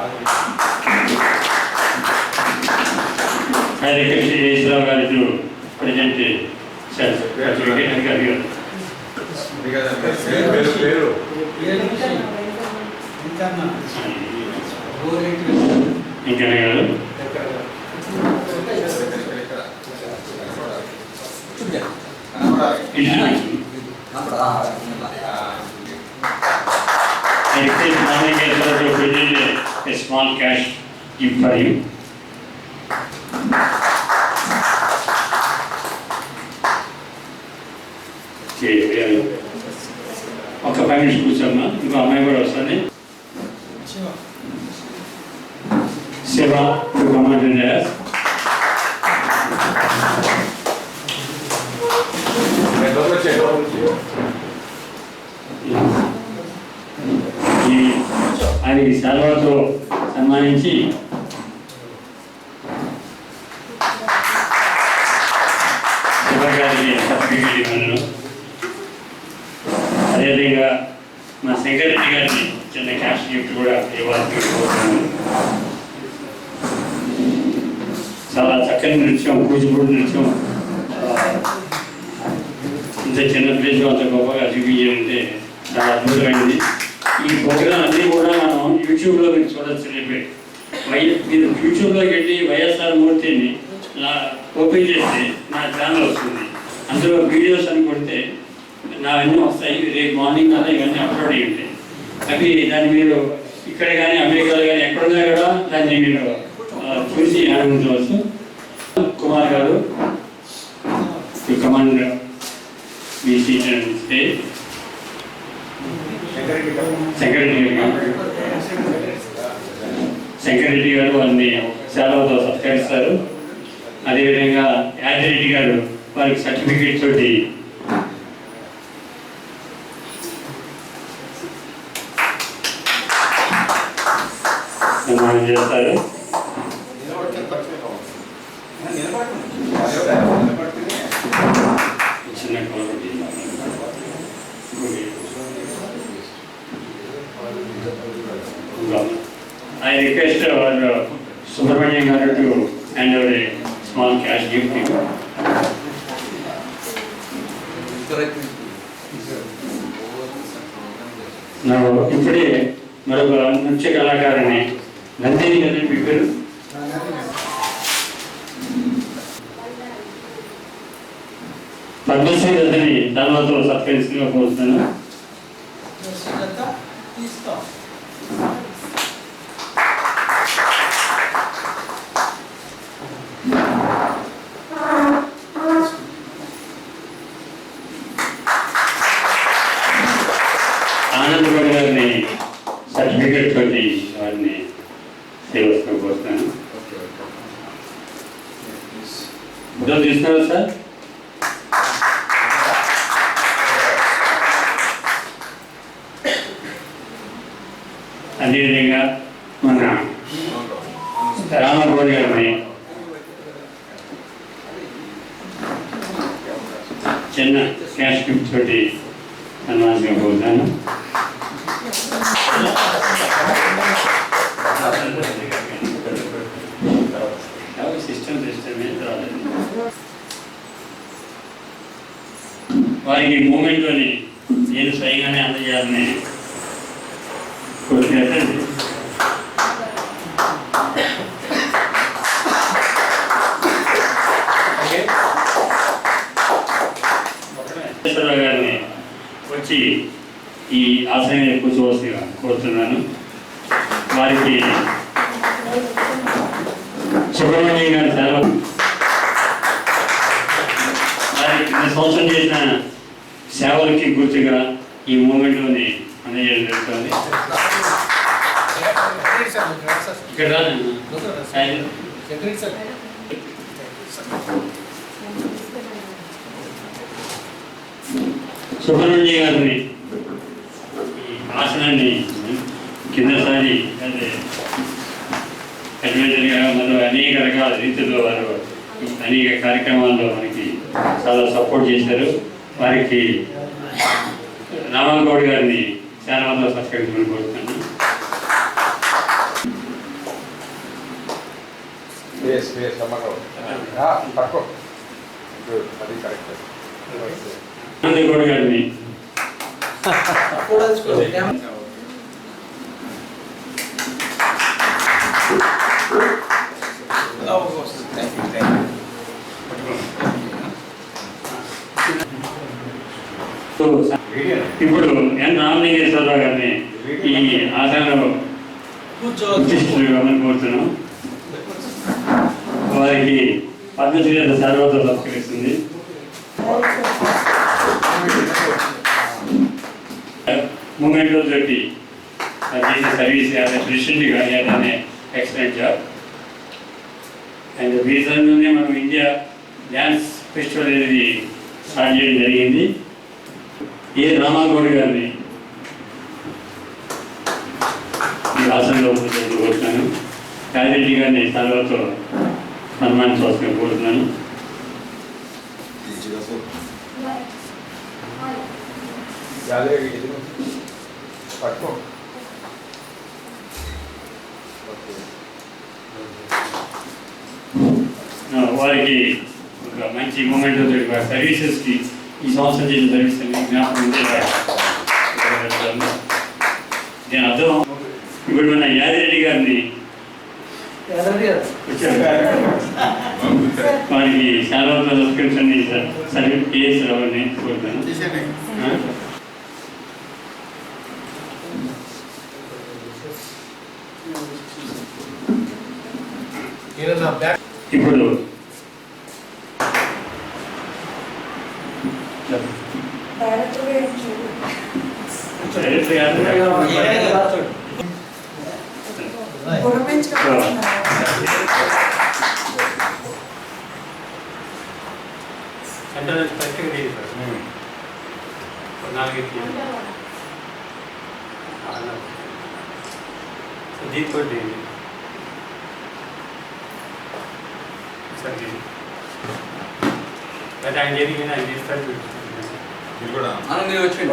I request Israel to present certificate and career. I request Manager to present a small cash gift for you. ఒక 5 minutes కూర్చోమ్మా. ఇంకో అమ్మాయి కూడా వస్తుంది. శివ ఆయన సెలవుతో సన్మానించి శివగారికి సర్టిఫికేట్ ఇవ్వను. అదేవిధంగా మా సెక్రటరీ గారిని చిన్న క్యాష్ గిఫ్ట్ కూడా ఇవ్వాల్సి కోరుతున్నాను. చాలా చక్కని నృత్యం, కూచిపూడి నృత్యం ఇంత చిన్న ప్లేస్లో అంత గొప్పగా చూపించాలంటే చాలా అద్భుతమైనది. ఈ ప్రోగ్రాం అన్నీ కూడా మనం యూట్యూబ్లో మీరు చూడొచ్చు. రేపే మీరు యూట్యూబ్లోకి వెళ్ళి వైఎస్ఆర్ మూర్తిని ఓపెన్ చేస్తే నా ఛానల్ వస్తుంది. అందులో వీడియోస్ అని కొడితే నావన్నీ వస్తాయి. రేపు మార్నింగ్ అలా ఇవన్నీ అప్లోడ్ అయ్యి ఉంటాయి. అవి దాన్ని మీరు ఇక్కడ కానీ అమెరికాలో కానీ ఎక్కడున్నా కూడా దాన్ని మీరు చూసి ఆనందించవచ్చు. కుమార్ గారు కమాండ్ బీసీ స్టేట్ సెక్రటరీ గారు వారిని సేవలతో సత్కరిస్తారు. అదేవిధంగా యాదిరెడ్డి గారు వారికి సర్టిఫికేట్ తోటి సన్మానం చేస్తారు. చిన్న I request our Subramanian Garu to hand over a small cash gift. Now, ఇప్పుడే మరొక నృత్య కళాకారుని నందిని గారిని పిలిపారు. పద్మశ్రీ నందిని ధర్మతో సత్కరించుగా కోరుతున్నాను. ఆనందగౌడ్ గారిని సర్టిఫికేట్ తోటి వారిని సేవస్తూ కోరుతాను. ఫోటోలు తీస్తున్నారు సార్. అదేవిధంగా మన రామగౌడ్ గారిని చిన్న క్యాష్ గిఫ్ట్ తోటి సన్మానంగా కోరుతాను. వారికి మూమెంట్లోని నేను స్వయంగానే అందజేయాలని కోరుతున్నట్టు గారిని వచ్చి ఈ ఆశయం కూర్చోవలసిగా కోరుతున్నాను. వారికి సుబ్రహ్మణ్యం గారి సేవ వారికి సంవత్సరం చేసిన సేవలకి గుర్తుగా ఈ మూమెంట్లోని అందజేయడం జరుగుతుంది. ఇక్కడ సుబ్రహ్మణ్యం గారిని ఈ ఆసనాన్ని కిందసారి అడ్వెంచర్గా మరియు అనేక రకాల రీతిలో వారు అనేక కార్యక్రమాల్లో మనకి చాలా సపోర్ట్ చేశారు. వారికి రామగౌడ్ గారిని చాలా సత్కరించమని కోరుతున్నాను. గౌడ్ గారిని ఇప్పుడు ఎన్ రామలింగేశ్వరరావు గారిని ఈ ఆసనంలో కూర్చోవాలని కోరుతున్నాం. వారికి పద్మశ్రీ సర్వతో సత్కరిస్తుంది. Moment of the day. This service as a recently had an excellent job. And the reason మనం ఇండియా డ్యాన్స్ ఫెస్టివల్ అనేది స్టార్ట్ చేయడం జరిగింది. ఏ రామాగౌడ్ గారిని ఈ ఆసనంలో కోరుతున్నాను. యాదిరెడ్డి గారిని సర్వతో సన్మానించవలసిన కోరుతున్నాను. వారికి ఒక మంచి మూమెంట్ సర్వీసెస్కి ఈ సంవత్సరం చేసిన సర్వీస్ జ్ఞాపకం ఉంటే నేను అర్థం. ఇప్పుడు మన యాదిరెడ్డి గారిని వారికి చాలా సబ్స్క్రిప్షన్ సర్వీస్ కేఎస్ రావాలని కోరుతాను. ఇప్పుడు దీంతో అది ఆయన జరిగిన ఆయన చేస్తారు. మీరు వచ్చి